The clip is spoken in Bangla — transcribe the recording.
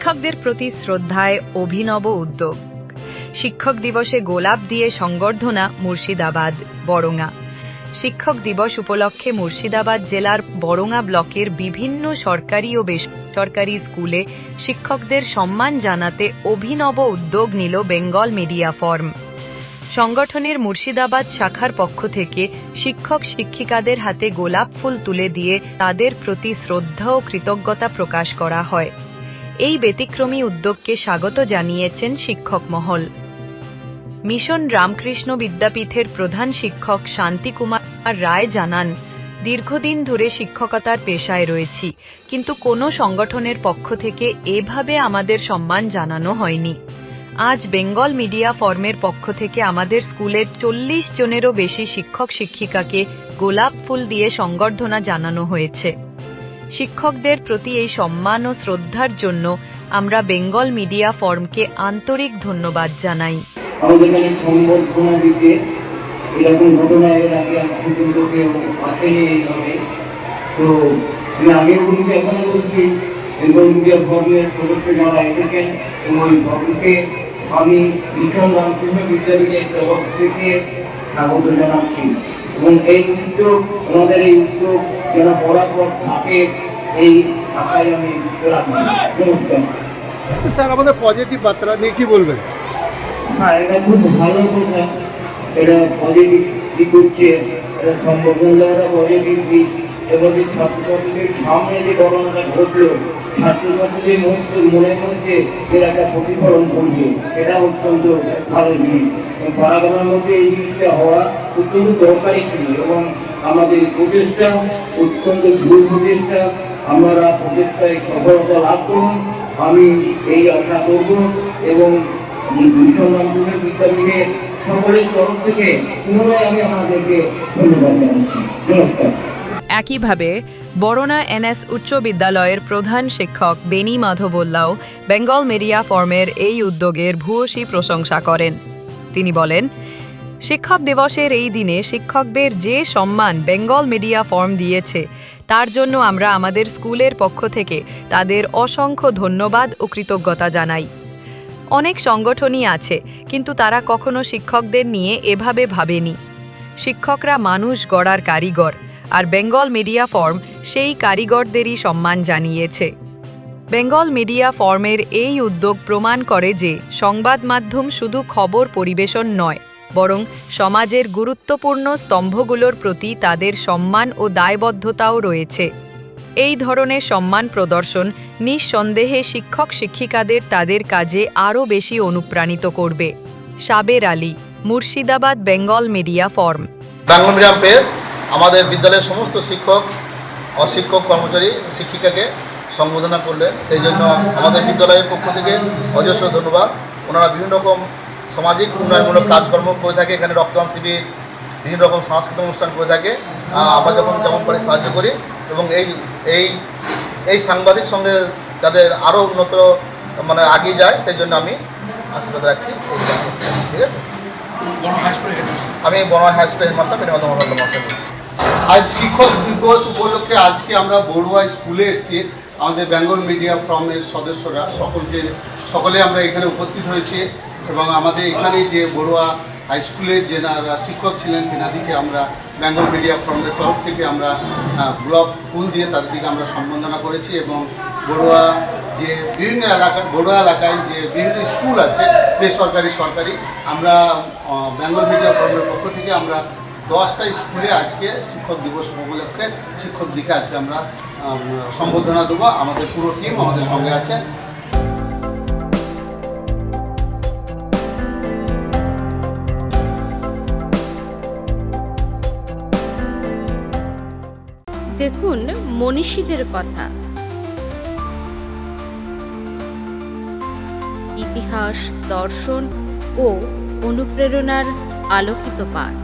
শিক্ষকদের প্রতি শ্রদ্ধায় অভিনব উদ্যোগ। শিক্ষক দিবসে গোলাপ দিয়ে সংবর্ধনা মুর্শিদাবাদ বরঙা। শিক্ষক দিবস উপলক্ষে মুর্শিদাবাদ জেলার বরঙা ব্লকের বিভিন্ন সরকারি ও বেসরকারি স্কুলে শিক্ষকদের সম্মান জানাতে অভিনব উদ্যোগ নিল বেঙ্গল মিডিয়া ফোরাম। সংগঠনের মুর্শিদাবাদ শাখার পক্ষ থেকে শিক্ষক শিক্ষিকাদের হাতে গোলাপ ফুল তুলে দিয়ে তাদের প্রতি শ্রদ্ধা ও কৃতজ্ঞতা প্রকাশ করা হয়। এই ব্যতিক্রমী উদ্যোগকে স্বাগত জানিয়েছেন শিক্ষক মহল। মিশন রামকৃষ্ণ বিদ্যাপীঠের প্রধান শিক্ষক শান্তি কুমার রায় জানান, দীর্ঘদিন ধরে শিক্ষকতার পেশায় রয়েছি, কিন্তু কোনো সংগঠনের পক্ষ থেকে এভাবে আমাদের সম্মান জানানো হয়নি। আজ বেঙ্গল মিডিয়া ফোরামের পক্ষ থেকে আমাদের স্কুলের 40 জনেরও বেশি শিক্ষক শিক্ষিকাকে গোলাপ ফুল দিয়ে সংবর্ধনা জানানো হয়েছে। শিক্ষকদের প্রতি এই সম্মান ও শ্রদ্ধার জন্য আমরা বেঙ্গল মিডিয়া ফোরামকে আন্তরিক ধন্যবাদ জানাই। আমাদের এখানে সংবর্ধনা দিতে এরকম ঘটনা এর আগে পর্যন্ত কেউ আসেনি এইভাবে। তো আমি আগেও বলছি, এখনো বলছি, বেঙ্গল মিডিয়া ফোরামের সদস্য যারা এসেছেন ওই ভবনকে আমি মিশন রামকৃষ্ণ বিদ্যাপীঠের তরফ থেকে স্বাগত জানাচ্ছি এবং এই উদ্যোগ, আমাদের এই উদ্যোগ যেন বরাবর থাকে এই আশায় আমি রাখি। নমস্কার স্যার, আমাদের পজিটিভ বার্তা নিয়ে কি বলবেন? হ্যাঁ, এটা খুব ভালো কথা, এটা পজিটিভ দিক হচ্ছে, এটা সম্বোধন দেওয়াটা পজিটিভ দিক। এবং এই ছাত্রছাত্রীদের সামনে যে ঘটনাটা ঘটলো, ছাত্রছাত্রীদের মনের মধ্যে এর একটা প্রতিফলন ঘটবে, এটা অত্যন্ত ভালো জিনিস। পাড়াগামের মধ্যে এই জিনিসটা হওয়া অত্যন্ত দরকারি ছিল এবং আমাদের প্রচেষ্টা অত্যন্ত দূর প্রচেষ্টা, আমরা প্রচেষ্টায় সফলতা লাভ করুন, আমি এই আশা করব এবং মিশন রামকৃষ্ণ বিদ্যাপীঠের সকলের তরফ থেকে পুনরায় আমি আমাদেরকে ধন্যবাদ জানাচ্ছি। নমস্কার। একইভাবে বরণা এনএস উচ্চ বিদ্যালয়ের প্রধান শিক্ষক বেনি মাধবল্লাও বেঙ্গল মিডিয়া ফোরামের এই উদ্যোগের ভূয়সী প্রশংসা করেন। তিনি বলেন, শিক্ষক দিবসের এই দিনে শিক্ষকদের যে সম্মান বেঙ্গল মিডিয়া ফোরাম দিয়েছে তার জন্য আমরা আমাদের স্কুলের পক্ষ থেকে তাদের অসংখ্য ধন্যবাদ ও কৃতজ্ঞতা জানাই। অনেক সংগঠনই আছে, কিন্তু তারা কখনো শিক্ষকদের নিয়ে এভাবে ভাবেনি। শিক্ষকরা মানুষ গড়ার কারিগর, আর বেঙ্গল মিডিয়া ফোরাম সেই কারিগরদেরই সম্মান জানিয়েছে। বেঙ্গল মিডিয়া ফোরামের এই উদ্যোগ প্রমাণ করে যে সংবাদ মাধ্যম শুধু খবর পরিবেশন নয়, বরং সমাজের গুরুত্বপূর্ণ স্তম্ভগুলোর প্রতি তাদের সম্মান ও দায়বদ্ধতাও রয়েছে। এই ধরনের সম্মান প্রদর্শন নিঃসন্দেহে শিক্ষক শিক্ষিকাদের তাদের কাজে আরও বেশি অনুপ্রাণিত করবে। Saber Ali, Murshidabad Bengal media forum. Bengal media press আমাদের বিদ্যালয়ের সমস্ত শিক্ষক, অশিক্ষক, কর্মচারী, শিক্ষিকাকে সম্বোধনা করলেন। সেই জন্য আমাদের বিদ্যালয়ের পক্ষ থেকে অজস্র ধন্যবাদ। ওনারা বিভিন্ন রকম সামাজিক উন্নয়নমূলক কাজকর্ম করে থাকে, এখানে রক্তদান শিবির, বিভিন্ন রকম সাংস্কৃতিক অনুষ্ঠান করে থাকে। আমরা যেমন পারি সাহায্য করি এবং এই সাংবাদিক সঙ্গে যাদের আরও উন্নত এগিয়ে যায়, সেই জন্য আমি আশীর্বাদ রাখছি। ঠিক আছে, আমি বড় হাই স্কুল হেডমাস্টার বেনি মাধবল্লা মহাশয় বলছি। আজ শিক্ষক দিবস উপলক্ষে আজকে আমরা বড়ুয়া স্কুলে এসেছি। আমাদের বেঙ্গল মিডিয়া ফোরামের সদস্যরা সকলে আমরা এখানে উপস্থিত হয়েছি এবং আমাদের এখানে যে বড়ুয়া হাই স্কুলের যেনারা শিক্ষক ছিলেন তেনাদিকে আমরা বেঙ্গল মিডিয়া ফোরামের তরফ থেকে আমরা গোলাপ ফুল দিয়ে তাদেরকে আমরা সম্বর্ধনা করেছি এবং বড়ুয়া যে বড়ুয়া এলাকায় যে বিভিন্ন স্কুল আছে, বেসরকারি সরকারি, আমরা বেঙ্গল মিডিয়া ফোরামের পক্ষ থেকে আমরা 10টা স্কুলে আজকে শিক্ষক দিবস উপলক্ষে শিক্ষক দিকে আজকে আমরা সম্বর্ধনা দেবো। আমাদের পুরো টিম আমাদের সঙ্গে আছে। দেখুন মনীষীদের কথা, ইতিহাস, দর্শন ও অনুপ্রেরণার আলোকিত পাঠ।